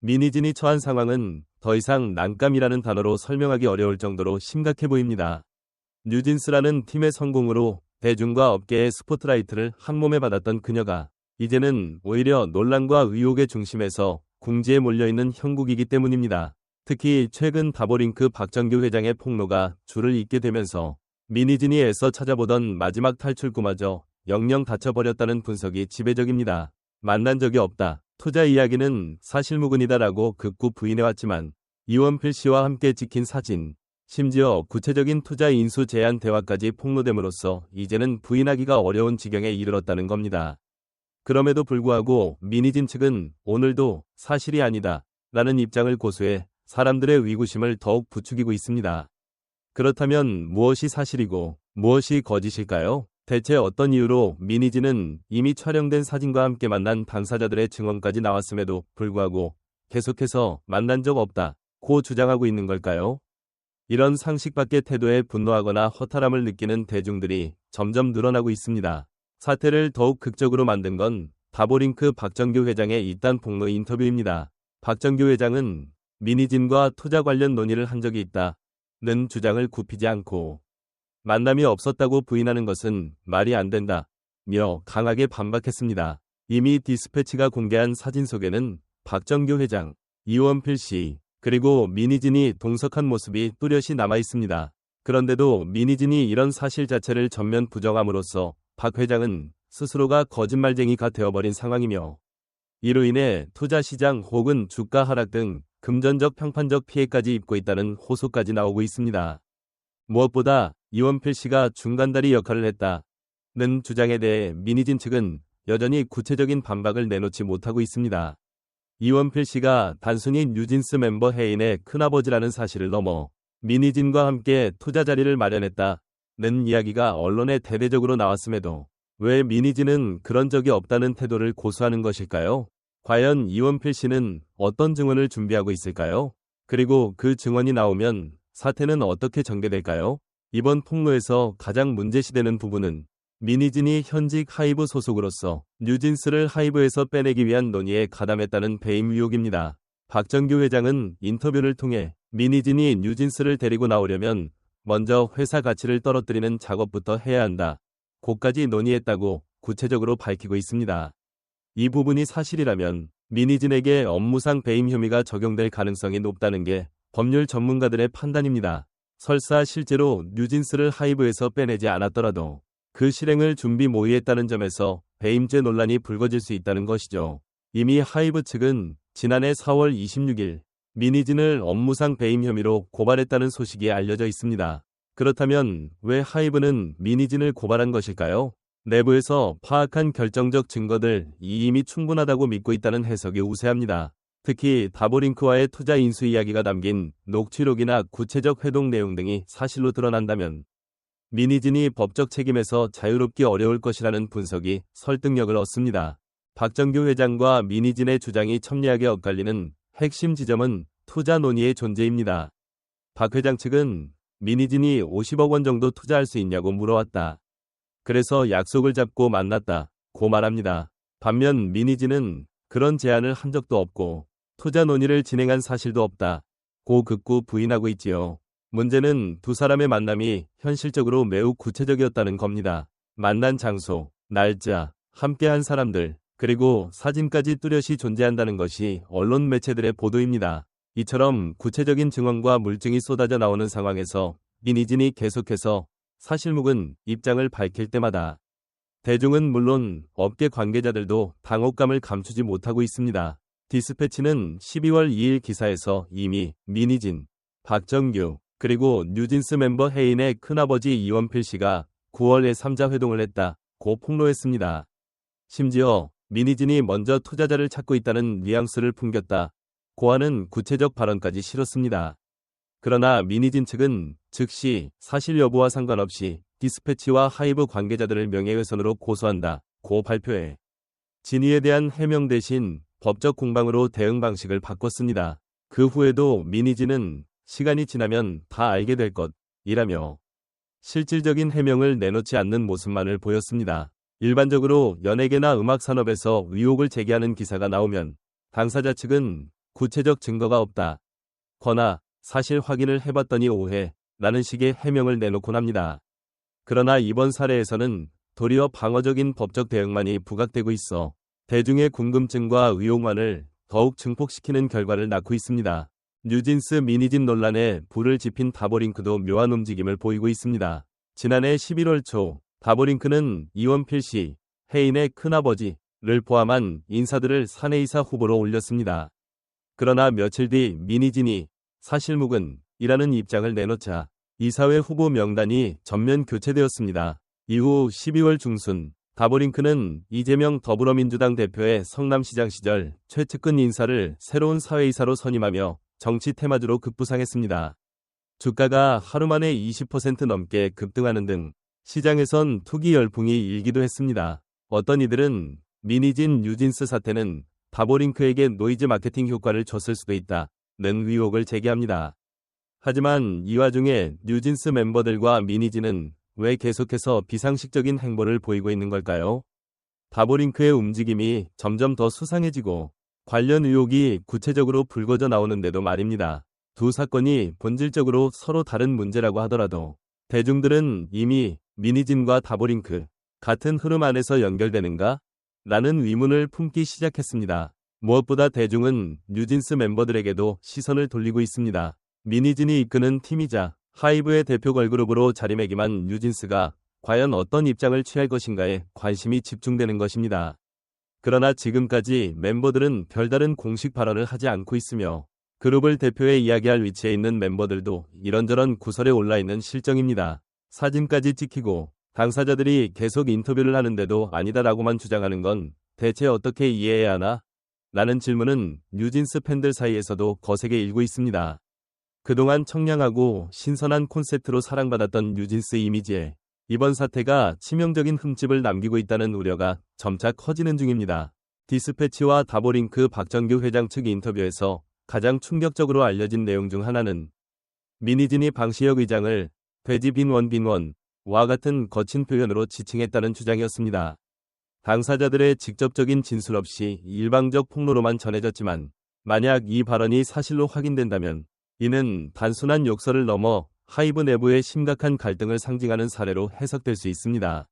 미니진이 처한 상황은 더 이상 난감이라는 단어로 설명하기 어려울 정도로 심각해 보입니다. 뉴진스라는 팀의 성공으로 대중과 업계의 스포트라이트를 한몸에 받았던 그녀가 이제는 오히려 논란과 의혹의 중심에서 궁지에 몰려있는 형국이기 때문입니다. 특히 최근 다보링크 박정규 회장의 폭로가 줄을 잇게 되면서 미니진이 애써 찾아보던 마지막 탈출구마저 영영 닫혀버렸다는 분석이 지배적입니다. 만난 적이 없다. 투자 이야기는 사실무근이다라고 극구 부인해왔지만 이원필 씨와 함께 찍힌 사진, 심지어 구체적인 투자 인수 제안 대화까지 폭로됨으로써 이제는 부인하기가 어려운 지경에 이르렀다는 겁니다. 그럼에도 불구하고 미니진 측은 오늘도 사실이 아니다 라는 입장을 고수해 사람들의 의구심을 더욱 부추기고 있습니다. 그렇다면 무엇이 사실이고 무엇이 거짓일까요? 대체 어떤 이유로 미니진은 이미 촬영된 사진과 함께 만난 당사자들의 증언까지 나왔음에도 불구하고 계속해서 만난 적 없다고 주장하고 있는 걸까요? 이런 상식 밖의 태도에 분노하거나 허탈함을 느끼는 대중들이 점점 늘어나고 있습니다. 사태를 더욱 극적으로 만든 건 다보링크 박정규 회장의 이딴 폭로 인터뷰입니다. 박정규 회장은 미니진과 투자 관련 논의를 한 적이 있다는 주장을 굽히지 않고 만남이 없었다고 부인하는 것은 말이 안 된다며 강하게 반박했습니다. 이미 디스패치가 공개한 사진 속에는 박정규 회장, 이원필 씨, 그리고 미니진이 동석한 모습이 뚜렷이 남아 있습니다. 그런데도 미니진이 이런 사실 자체를 전면 부정함으로써 박 회장은 스스로가 거짓말쟁이가 되어버린 상황이며 이로 인해 투자시장 혹은 주가 하락 등 금전적 평판적 피해까지 입고 있다는 호소까지 나오고 있습니다. 무엇보다 이원필 씨가 중간다리 역할을 했다는 주장에 대해 미니진 측은 여전히 구체적인 반박을 내놓지 못하고 있습니다. 이원필 씨가 단순히 뉴진스 멤버 혜인의 큰아버지라는 사실을 넘어 미니진과 함께 투자 자리를 마련했다는 이야기가 언론에 대대적으로 나왔음에도 왜 미니진은 그런 적이 없다는 태도를 고수하는 것일까요? 과연 이원필 씨는 어떤 증언을 준비하고 있을까요? 그리고 그 증언이 나오면 사태는 어떻게 전개될까요? 이번 폭로에서 가장 문제시되는 부분은 미니진이 현직 하이브 소속으로서 뉴진스를 하이브에서 빼내기 위한 논의에 가담했다는 배임 의혹입니다. 박정규 회장은 인터뷰를 통해 미니진이 뉴진스를 데리고 나오려면 먼저 회사 가치를 떨어뜨리는 작업부터 해야 한다. 고까지 논의했다고 구체적으로 밝히고 있습니다. 이 부분이 사실이라면 미니진에게 업무상 배임 혐의가 적용될 가능성이 높다는 게 법률 전문가들의 판단입니다. 설사 실제로 뉴진스를 하이브에서 빼내지 않았더라도 그 실행을 준비 모의했다는 점에서 배임죄 논란이 불거질 수 있다는 것이죠. 이미 하이브 측은 지난해 4월 26일 미니진을 업무상 배임 혐의로 고발했다는 소식이 알려져 있습니다. 그렇다면 왜 하이브는 미니진을 고발한 것일까요? 내부에서 파악한 결정적 증거들 이미 충분하다고 믿고 있다는 해석이 우세합니다. 특히 다보링크와의 투자 인수 이야기가 담긴 녹취록이나 구체적 회동 내용 등이 사실로 드러난다면 미니진이 법적 책임에서 자유롭기 어려울 것이라는 분석이 설득력을 얻습니다. 박정규 회장과 미니진의 주장이 첨예하게 엇갈리는 핵심 지점은 투자 논의의 존재입니다. 박 회장 측은 미니진이 50억 원 정도 투자할 수 있냐고 물어왔다. 그래서 약속을 잡고 만났다고 말합니다. 반면 미니진은 그런 제안을 한 적도 없고 투자 논의를 진행한 사실도 없다고 극구 부인하고 있지요. 문제는 두 사람의 만남이 현실적으로 매우 구체적이었다는 겁니다. 만난 장소, 날짜, 함께한 사람들, 그리고 사진까지 뚜렷이 존재한다는 것이 언론 매체들의 보도입니다. 이처럼 구체적인 증언과 물증이 쏟아져 나오는 상황에서 미니진이 계속해서 사실무근 입장을 밝힐 때마다 대중은 물론 업계 관계자들도 당혹감을 감추지 못하고 있습니다. 디스패치는 12월 2일 기사에서 이미 미니진, 박정규, 그리고 뉴진스 멤버 혜인의 큰아버지 이원필 씨가 9월에 3자 회동을 했다고 폭로했습니다. 심지어 미니진이 먼저 투자자를 찾고 있다는 뉘앙스를 풍겼다고 하는 구체적 발언까지 실었습니다. 그러나 미니진 측은 즉시 사실 여부와 상관없이 디스패치와 하이브 관계자들을 명예훼손으로 고소한다고 발표해 진위에 대한 해명 대신 법적 공방으로 대응 방식을 바꿨습니다. 그 후에도 미니진은 시간이 지나면 다 알게 될 것이라며 실질적인 해명을 내놓지 않는 모습만을 보였습니다. 일반적으로 연예계나 음악 산업에서 의혹을 제기하는 기사가 나오면 당사자 측은 구체적 증거가 없다. 거나 사실 확인을 해봤더니 오해. 라는 식의 해명을 내놓곤 합니다. 그러나 이번 사례에서는 도리어 방어적인 법적 대응만이 부각되고 있어 대중의 궁금증과 의혹만을 더욱 증폭시키는 결과를 낳고 있습니다. 뉴진스 미니진 논란에 불을 지핀 다보링크도 묘한 움직임을 보이고 있습니다. 지난해 11월 초 다보링크는 이원필 씨, 혜인의 큰아버지를 포함한 인사들을 사내이사 후보로 올렸습니다. 그러나 며칠 뒤 미니진이 사실무근이라는 입장을 내놓자 이사회 후보 명단이 전면 교체되었습니다. 이후 12월 중순 다보링크는 이재명 더불어민주당 대표의 성남시장 시절 최측근 인사를 새로운 사회이사로 선임하며 정치 테마주로 급부상했습니다. 주가가 하루 만에 20% 넘게 급등하는 등 시장에선 투기 열풍이 일기도 했습니다. 어떤 이들은 미니진 뉴진스 사태는 다보링크에게 노이즈 마케팅 효과를 줬을 수도 있다는 의혹을 제기합니다. 하지만 이 와중에 뉴진스 멤버들과 미니진은 왜 계속해서 비상식적인 행보를 보이고 있는 걸까요? 다보링크의 움직임이 점점 더 수상해지고 관련 의혹이 구체적으로 불거져 나오는데도 말입니다. 두 사건이 본질적으로 서로 다른 문제라고 하더라도 대중들은 이미 미니진과 다보링크 같은 흐름 안에서 연결되는가? 라는 의문을 품기 시작했습니다. 무엇보다 대중은 뉴진스 멤버들에게도 시선을 돌리고 있습니다. 미니진이 이끄는 팀이자 하이브의 대표 걸그룹으로 자리매김한 뉴진스가 과연 어떤 입장을 취할 것인가에 관심이 집중되는 것입니다. 그러나 지금까지 멤버들은 별다른 공식 발언을 하지 않고 있으며 그룹을 대표해 이야기할 위치에 있는 멤버들도 이런저런 구설에 올라있는 실정입니다. 사진까지 찍히고 당사자들이 계속 인터뷰를 하는데도 아니다라고만 주장하는 건 대체 어떻게 이해해야 하나? 라는 질문은 뉴진스 팬들 사이에서도 거세게 일고 있습니다. 그동안 청량하고 신선한 콘셉트로 사랑받았던 뉴진스 이미지에 이번 사태가 치명적인 흠집을 남기고 있다는 우려가 점차 커지는 중입니다. 디스패치와 다보링크 박정규 회장 측 인터뷰에서 가장 충격적으로 알려진 내용 중 하나는 미니진이 방시혁 의장을 돼지 빈원와 같은 거친 표현으로 지칭했다는 주장이었습니다. 당사자들의 직접적인 진술 없이 일방적 폭로로만 전해졌지만 만약 이 발언이 사실로 확인된다면 이는 단순한 욕설을 넘어 하이브 내부의 심각한 갈등을 상징하는 사례로 해석될 수 있습니다.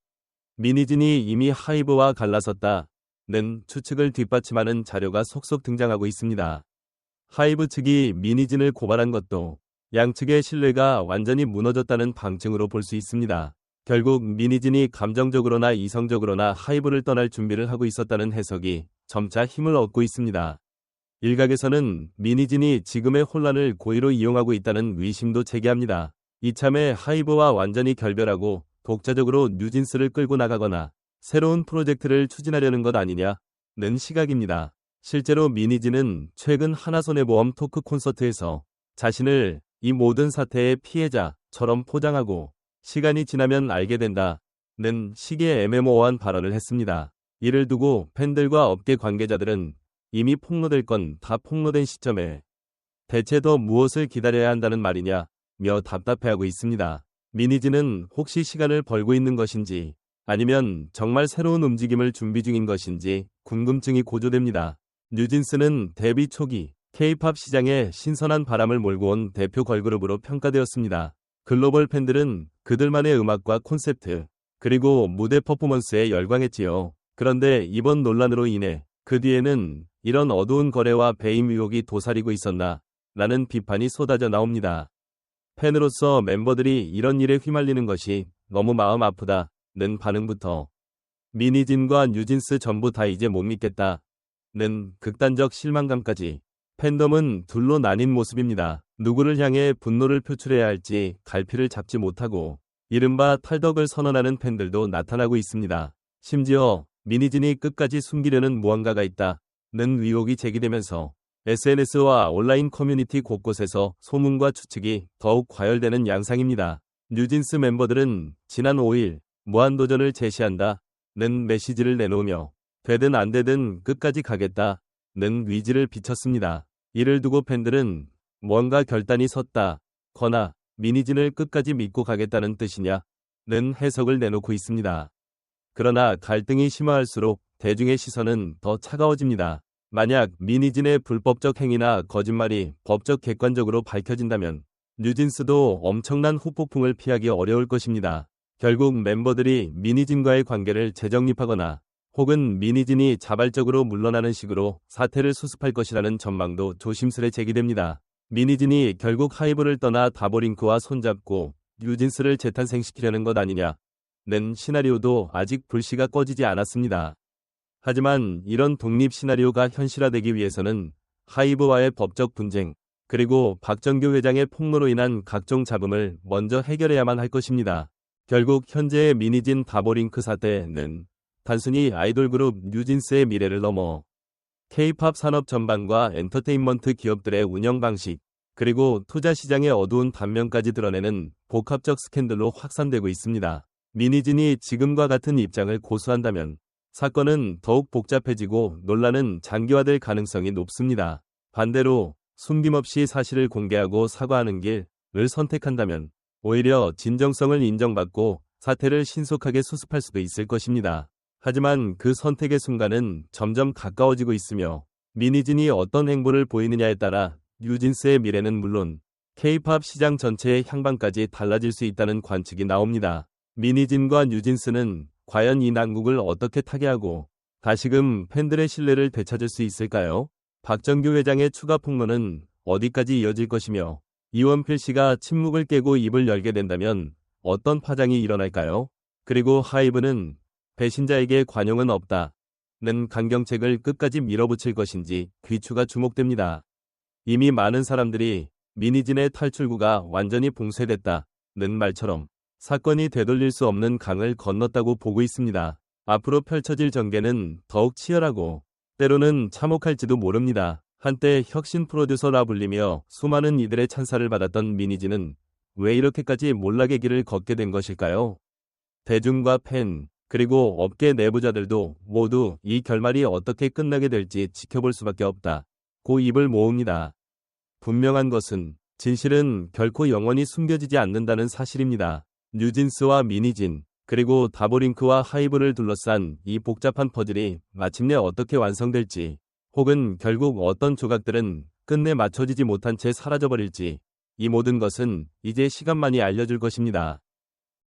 미니진이 이미 하이브와 갈라섰다는 추측을 뒷받침하는 자료가 속속 등장하고 있습니다. 하이브 측이 미니진을 고발한 것도 양측의 신뢰가 완전히 무너졌다는 방증으로 볼 수 있습니다. 결국 미니진이 감정적으로나 이성적으로나 하이브를 떠날 준비를 하고 있었다는 해석이 점차 힘을 얻고 있습니다. 일각에서는 미니진이 지금의 혼란을 고의로 이용하고 있다는 의심도 제기합니다. 이참에 하이브와 완전히 결별하고 독자적으로 뉴진스를 끌고 나가거나 새로운 프로젝트를 추진하려는 것 아니냐는 시각입니다. 실제로 미니진은 최근 하나손해보험 토크 콘서트에서 자신을 이 모든 사태의 피해자처럼 포장하고 시간이 지나면 알게 된다는 식의 애매모호한 발언을 했습니다. 이를 두고 팬들과 업계 관계자들은 이미 폭로될 건 다 폭로된 시점에 대체 더 무엇을 기다려야 한다는 말이냐며 답답해하고 있습니다. 미니진은 혹시 시간을 벌고 있는 것인지 아니면 정말 새로운 움직임을 준비 중인 것인지 궁금증이 고조됩니다. 뉴진스는 데뷔 초기 K-팝 시장에 신선한 바람을 몰고 온 대표 걸그룹으로 평가되었습니다. 글로벌 팬들은 그들만의 음악과 콘셉트 그리고 무대 퍼포먼스에 열광했지요. 그런데 이번 논란으로 인해 그 뒤에는 이런 어두운 거래와 배임 의혹이 도사리고 있었나? 라는 비판이 쏟아져 나옵니다. 팬으로서 멤버들이 이런 일에 휘말리는 것이 너무 마음 아프다는 반응부터 미니진과 뉴진스 전부 다 이제 못 믿겠다는 극단적 실망감까지 팬덤은 둘로 나뉜 모습입니다. 누구를 향해 분노를 표출해야 할지 갈피를 잡지 못하고 이른바 탈덕을 선언하는 팬들도 나타나고 있습니다. 심지어 미니진이 끝까지 숨기려는 무언가가 있다는 의혹이 제기되면서 SNS와 온라인 커뮤니티 곳곳에서 소문과 추측이 더욱 과열되는 양상입니다. 뉴진스 멤버들은 지난 5일 무한도전을 제시한다는 메시지를 내놓으며 되든 안 되든 끝까지 가겠다는 의지를 비쳤습니다. 이를 두고 팬들은 뭔가 결단이 섰다거나 미니진을 끝까지 믿고 가겠다는 뜻이냐는 해석을 내놓고 있습니다. 그러나 갈등이 심화할수록 대중의 시선은 더 차가워집니다. 만약 미니진의 불법적 행위나 거짓말이 법적 객관적으로 밝혀진다면 뉴진스도 엄청난 후폭풍을 피하기 어려울 것입니다. 결국 멤버들이 미니진과의 관계를 재정립하거나 혹은 미니진이 자발적으로 물러나는 식으로 사태를 수습할 것이라는 전망도 조심스레 제기됩니다. 미니진이 결국 하이브를 떠나 다보링크와 손잡고 뉴진스를 재탄생시키려는 것 아니냐는 시나리오도 아직 불씨가 꺼지지 않았습니다. 하지만 이런 독립 시나리오가 현실화되기 위해서는 하이브와의 법적 분쟁, 그리고 박정규 회장의 폭로로 인한 각종 잡음을 먼저 해결해야만 할 것입니다. 결국 현재의 미니진 다보링크 사태는 단순히 아이돌 그룹 뉴진스의 미래를 넘어 K-팝 산업 전반과 엔터테인먼트 기업들의 운영 방식, 그리고 투자 시장의 어두운 단면까지 드러내는 복합적 스캔들로 확산되고 있습니다. 미니진이 지금과 같은 입장을 고수한다면 사건은 더욱 복잡해지고 논란은 장기화될 가능성이 높습니다. 반대로 숨김없이 사실을 공개하고 사과하는 길을 선택한다면 오히려 진정성을 인정받고 사태를 신속하게 수습할 수도 있을 것입니다. 하지만 그 선택의 순간은 점점 가까워지고 있으며 미니진이 어떤 행보를 보이느냐에 따라 뉴진스의 미래는 물론 K-팝 시장 전체의 향방까지 달라질 수 있다는 관측이 나옵니다. 미니진과 뉴진스는 과연 이 난국을 어떻게 타개하고 다시금 팬들의 신뢰를 되찾을 수 있을까요? 박정규 회장의 추가 폭로는 어디까지 이어질 것이며 이원필 씨가 침묵을 깨고 입을 열게 된다면 어떤 파장이 일어날까요? 그리고 하이브는 배신자에게 관용은 없다는 강경책을 끝까지 밀어붙일 것인지 귀추가 주목됩니다. 이미 많은 사람들이 미니진의 탈출구가 완전히 봉쇄됐다는 말처럼 사건이 되돌릴 수 없는 강을 건넜다고 보고 있습니다. 앞으로 펼쳐질 전개는 더욱 치열하고 때로는 참혹할지도 모릅니다. 한때 혁신 프로듀서라 불리며 수많은 이들의 찬사를 받았던 미니진은 왜 이렇게까지 몰락의 길을 걷게 된 것일까요? 대중과 팬, 그리고 업계 내부자들도 모두 이 결말이 어떻게 끝나게 될지 지켜볼 수밖에 없다고 입을 모읍니다. 분명한 것은 진실은 결코 영원히 숨겨지지 않는다는 사실입니다. 뉴진스와 미니진, 그리고 다보링크와 하이브를 둘러싼 이 복잡한 퍼즐이 마침내 어떻게 완성될지, 혹은 결국 어떤 조각들은 끝내 맞춰지지 못한 채 사라져버릴지, 이 모든 것은 이제 시간만이 알려줄 것입니다.